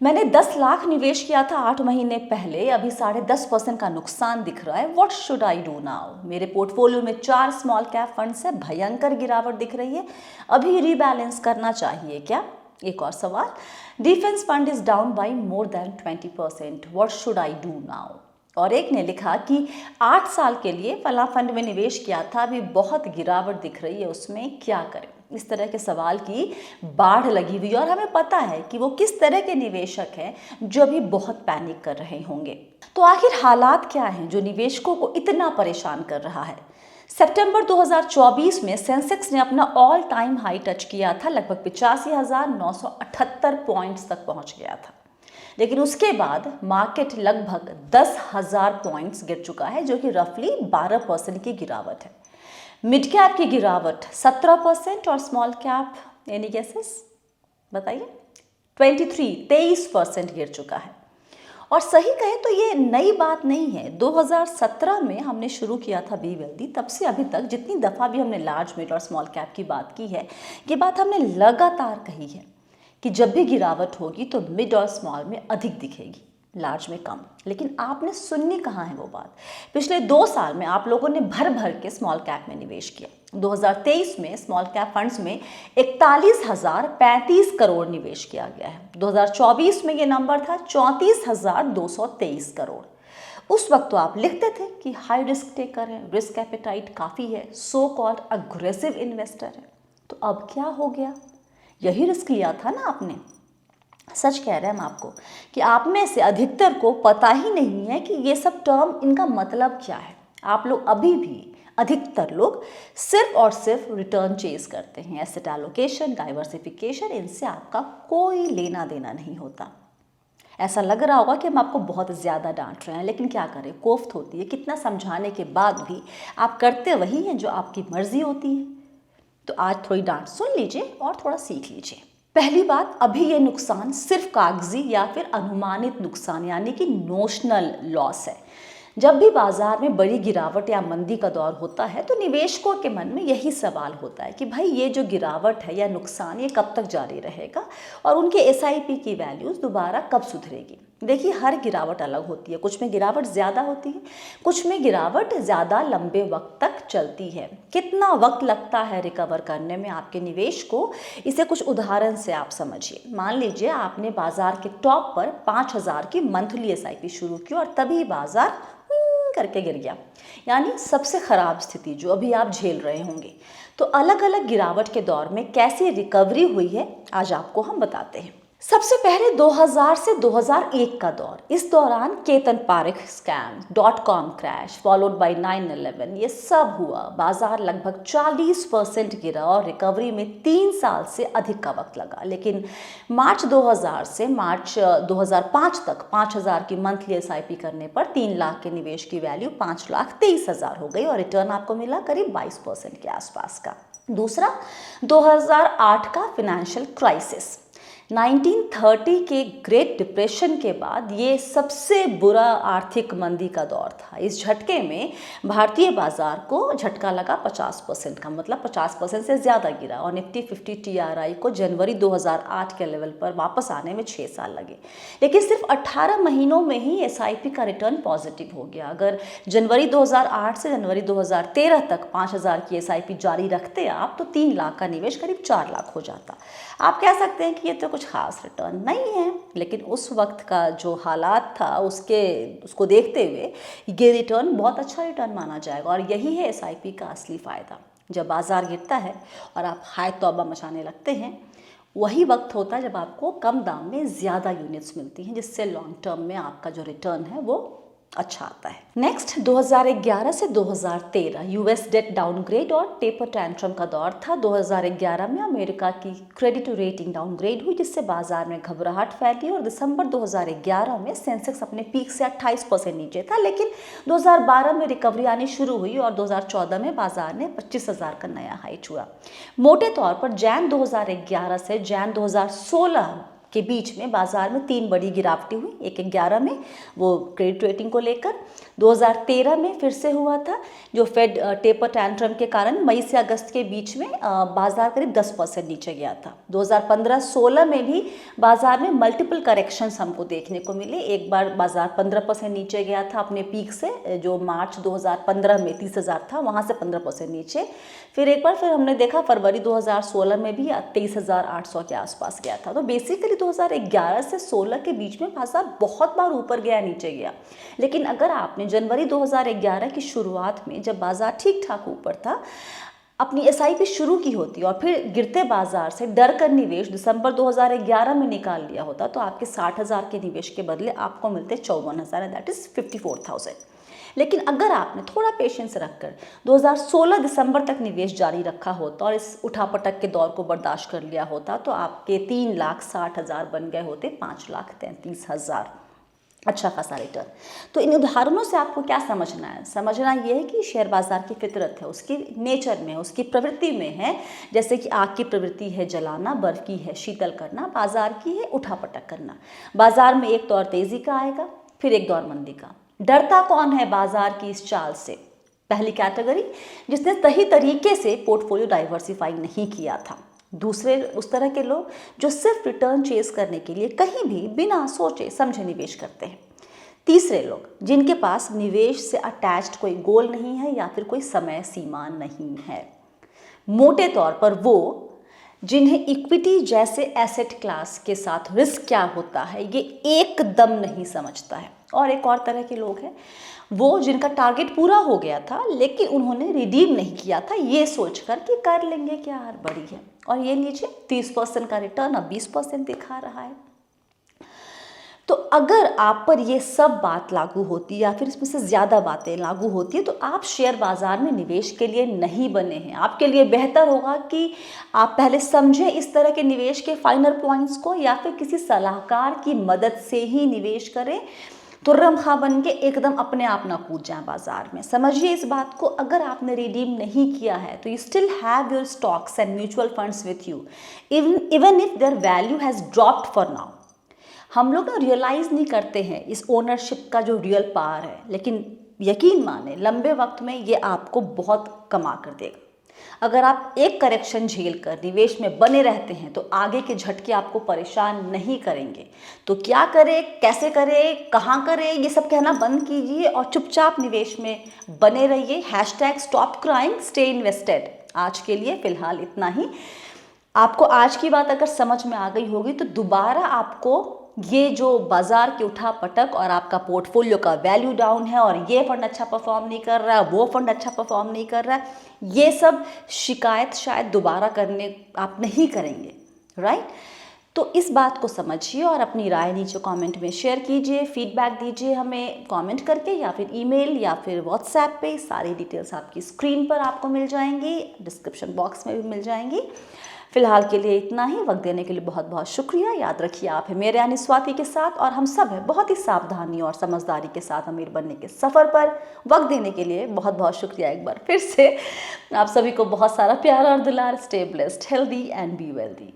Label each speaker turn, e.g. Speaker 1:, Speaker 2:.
Speaker 1: मैंने 10 लाख निवेश किया था 8 महीने पहले, अभी 10.5% का नुकसान दिख रहा है। What should I do now? मेरे पोर्टफोलियो में 4 स्मॉल कैप फंड्स है, भयंकर गिरावट दिख रही है, अभी रीबैलेंस करना चाहिए क्या? एक और सवाल, defence fund is down by more than 20%, what should I do now? और एक ने लिखा कि 8 साल के लिए फला फंड में निवेश किया था, अभी बहुत गिरावट दिख रही है, उसमें क्या करें? इस तरह के सवाल की बाढ़ लगी हुई है और हमें पता है कि वो किस तरह के निवेशक हैं जो अभी बहुत पैनिक कर रहे होंगे। तो आखिर हालात क्या हैं जो निवेशकों को इतना परेशान कर रहा है? सितंबर 2024 में सेंसेक्स ने अपना ऑल टाइम हाई टच किया था, लगभग 85,978 पॉइंट्स तक पहुंच गया था। लेकिन उसके बाद मार्केट लगभग 10,000 पॉइंट्स गिर चुका है, जो कि रफली 12% की गिरावट है। मिड कैप की गिरावट 17% और स्मॉल कैप एनी गेसेस बताइए? 23% गिर चुका है। और सही कहें तो ये नई बात नहीं है। 2017 में हमने शुरू किया था बी वेल्दी, तब से अभी तक जितनी दफ़ा भी हमने लार्ज मिड और स्मॉल कैप की बात की है, ये बात हमने लगातार कही है कि जब भी गिरावट होगी तो मिड और स्मॉल में अधिक दिखेगी, लार्ज में कम। लेकिन आपने सुननी कहाँ है वो बात? पिछले 2 साल में आप लोगों ने भर भर के स्मॉल कैप में निवेश किया। 2023 में स्मॉल कैप फंड्स में 41,035 करोड़ निवेश किया गया है। 2024 में ये नंबर था 34,223 करोड़। उस वक्त तो आप लिखते थे कि हाई रिस्क टेकर है, रिस्क एपेटाइट काफ़ी है, सो कॉल्ड अग्रेसिव इन्वेस्टर है। तो अब क्या हो गया? यही रिस्क लिया था ना आपने। सच कह रहे हैं हम आपको कि आप में से अधिकतर को पता ही नहीं है कि ये सब टर्म, इनका मतलब क्या है। आप लोग अभी भी, अधिकतर लोग सिर्फ और सिर्फ रिटर्न चेज करते हैं। एसेट एलोकेशन, डाइवर्सिफिकेशन, इनसे आपका कोई लेना देना नहीं होता। ऐसा लग रहा होगा कि हम आपको बहुत ज़्यादा डांट रहे हैं, लेकिन क्या करें, कोफ्त होती है। कितना समझाने के बाद भी आप करते वही हैं जो आपकी मर्जी होती है। तो आज थोड़ी डांट सुन लीजिए और थोड़ा सीख लीजिए। पहली बात, अभी ये नुकसान सिर्फ कागजी या फिर अनुमानित नुकसान यानी कि नोशनल लॉस है। जब भी बाजार में बड़ी गिरावट या मंदी का दौर होता है तो निवेशकों के मन में यही सवाल होता है कि भाई ये जो गिरावट है या नुकसान, ये कब तक जारी रहेगा और उनके एसआईपी की वैल्यूज़ दोबारा कब सुधरेगी। देखिए, हर गिरावट अलग होती है। कुछ में गिरावट ज़्यादा होती है, कुछ में गिरावट ज़्यादा लंबे वक्त तक चलती है। कितना वक्त लगता है रिकवर करने में आपके निवेश को, इसे कुछ उदाहरण से आप समझिए। मान लीजिए आपने बाजार के टॉप पर 5,000 की मंथली एसआईपी शुरू की और तभी बाजार करके गिर गया, यानी सबसे खराब स्थिति जो अभी आप झेल रहे होंगे। तो अलग अलग गिरावट के दौर में कैसी रिकवरी हुई है, आज आपको हम बताते हैं। सबसे पहले 2000 से 2001 का दौर। इस दौरान Ketan Parekh scam, .com crash, followed by 9/11, ये सब हुआ। बाजार लगभग 40% गिरा और रिकवरी में 3 साल से अधिक का वक्त लगा। लेकिन मार्च 2000 से मार्च 2005 तक 5,000 की मंथली एसआईपी करने पर 3 लाख के निवेश की वैल्यू 5,23,000 हो गई और रिटर्न आपको मिला करीब 22% के आसपास का। दूसरा, 2008 का फाइनेंशियल क्राइसिस। 1930 के ग्रेट डिप्रेशन के बाद ये सबसे बुरा आर्थिक मंदी का दौर था। इस झटके में भारतीय बाजार को झटका लगा 50% का, मतलब 50% से ज़्यादा गिरा और निफ्टी 50 टीआरआई को जनवरी 2008 के लेवल पर वापस आने में 6 साल लगे। लेकिन सिर्फ 18 महीनों में ही एसआईपी का रिटर्न पॉजिटिव हो गया। अगर जनवरी 2008 से जनवरी 2013 तक 5,000 की एसआईपी जारी रखते आप तो 3 लाख का निवेश करीब 4 लाख हो जाता। आप कह सकते हैं कि ये तो कुछ खास रिटर्न नहीं है, लेकिन उस वक्त का जो हालात था उसको देखते हुए ये रिटर्न बहुत अच्छा रिटर्न माना जाएगा। और यही है एसआईपी का असली फ़ायदा। जब बाजार गिरता है और आप हाय तौबा मचाने लगते हैं, वही वक्त होता है जब आपको कम दाम में ज़्यादा यूनिट्स मिलती हैं, जिससे लॉन्ग टर्म में आपका जो रिटर्न है वो अच्छा आता है। नेक्स्ट, 2011 से 2013 यूएस डेट डाउनग्रेड और टेपर टैंट्रम का दौर था। 2011 में अमेरिका की क्रेडिट रेटिंग डाउनग्रेड हुई, जिससे बाजार में घबराहट फैली और दिसंबर 2011 में सेंसेक्स अपने पीक से 28% नीचे था। लेकिन 2012 में रिकवरी आनी शुरू हुई और 2014 में बाजार ने 25,000 का नया हाई छुआ। मोटे तौर पर जैन 2011 से जैन 2016 के बीच में बाजार में 3 बड़ी गिरावटें हुई। एक 11 में वो क्रेडिट रेटिंग को लेकर, 2013 में फिर से हुआ था जो फेड टेपर टैंट्रम के कारण मई से अगस्त के बीच में बाजार करीब 10% नीचे गया था। 2015-16 में भी बाजार में मल्टीपल करेक्शंस हमको देखने को मिले। एक बार बाजार 15% नीचे गया था अपने पीक से, जो मार्च 2015 में 30,000 था, वहाँ से 15% नीचे। फिर एक बार हमने देखा फरवरी 2016 में भी 23,800 के आसपास गया था। तो बेसिकली 2011 से 16 के बीच में बाजार बहुत बार ऊपर गया नीचे गया। लेकिन अगर आपने जनवरी 2011 की शुरुआत में, जब बाजार ठीक ठाक ऊपर था, अपनी एसआईपी शुरू की होती और फिर गिरते बाजार से डर कर निवेश दिसंबर 2011 में निकाल लिया होता, तो आपके 60,000 के निवेश के बदले आपको मिलते 54,000, दैट इज 54,000। लेकिन अगर आपने थोड़ा पेशेंस रखकर 2016 दिसंबर तक निवेश जारी रखा होता और इस उठापटक के दौर को बर्दाश्त कर लिया होता, तो आपके 3,60,000 बन गए होते 5,33,000। अच्छा खासा रिटर्न। तो इन उदाहरणों से आपको क्या समझना है? समझना यह है कि शेयर बाजार की फितरत है, उसकी नेचर में, उसकी प्रवृत्ति में है। जैसे कि आग की प्रवृत्ति है जलाना, बर्फ की है शीतल करना, बाजार की है उठापटक करना। बाजार में एक दौर तेजी का आएगा, फिर एक दौर मंदी का। डरता कौन है बाजार की इस चाल से? पहली कैटेगरी, जिसने सही तरीके से पोर्टफोलियो डाइवर्सिफाई नहीं किया था। दूसरे उस तरह के लोग जो सिर्फ रिटर्न चेस करने के लिए कहीं भी बिना सोचे समझे निवेश करते हैं। तीसरे लोग जिनके पास निवेश से अटैच्ड कोई गोल नहीं है या फिर कोई समय सीमा नहीं है। मोटे तौर पर वो जिन्हें इक्विटी जैसे एसेट क्लास के साथ रिस्क क्या होता है ये एकदम नहीं समझता है। और एक और तरह के लोग हैं वो जिनका टारगेट पूरा हो गया था लेकिन उन्होंने रिडीम नहीं किया था, ये सोचकर कि कर लेंगे क्या हड़बड़ी है। और ये लीजिए 30% का रिटर्न अब 20% दिखा रहा है। तो अगर आप पर ये सब बात लागू होती है या फिर इसमें से ज़्यादा बातें लागू होती है तो आप शेयर बाजार में निवेश के लिए नहीं बने हैं। आपके लिए बेहतर होगा कि आप पहले समझें इस तरह के निवेश के फाइनल पॉइंट्स को या फिर किसी सलाहकार की मदद से ही निवेश करें। तुर्रम खा बन के एकदम अपने आप ना कूद जाए बाजार में। समझिए इस बात को, अगर आपने रिडीम नहीं किया है तो you still have your stocks and mutual funds with you even if their value has dropped for now. हम लोग ना रियलाइज़ नहीं करते हैं इस ओनरशिप का जो रियल पावर है, लेकिन यकीन माने लंबे वक्त में ये आपको बहुत कमा कर देगा। अगर आप एक करेक्शन झेल कर निवेश में बने रहते हैं तो आगे के झटके आपको परेशान नहीं करेंगे। तो क्या करें, कैसे करें, कहाँ करें, ये सब कहना बंद कीजिए और चुपचाप निवेश में बने रहिए। #Stop crying, stay invested. आज के लिए फ़िलहाल इतना ही। आपको आज की बात अगर समझ में आ गई होगी तो दोबारा आपको ये जो बाजार की उठापटक और आपका पोर्टफोलियो का वैल्यू डाउन है और ये फंड अच्छा परफॉर्म नहीं कर रहा है, वो फंड अच्छा परफॉर्म नहीं कर रहा है, ये सब शिकायत शायद दोबारा करने आप नहीं करेंगे, राइट? तो इस बात को समझिए और अपनी राय नीचे कमेंट में शेयर कीजिए, फीडबैक दीजिए हमें कमेंट करके या फिर ईमेल या फिर व्हाट्सएप पे। सारी डिटेल्स आपकी स्क्रीन पर आपको मिल जाएंगी, डिस्क्रिप्शन बॉक्स में भी मिल जाएंगी। फिलहाल के लिए इतना ही। वक्त देने के लिए बहुत बहुत शुक्रिया। याद रखिए आप है मेरे यानी स्वाति के साथ और हम सब हैं बहुत ही सावधानी और समझदारी के साथ अमीर बनने के सफ़र पर। वक्त देने के लिए बहुत बहुत शुक्रिया एक बार फिर से। आप सभी को बहुत सारा प्यार और दुलार। Stay blessed, healthy and be wealthy.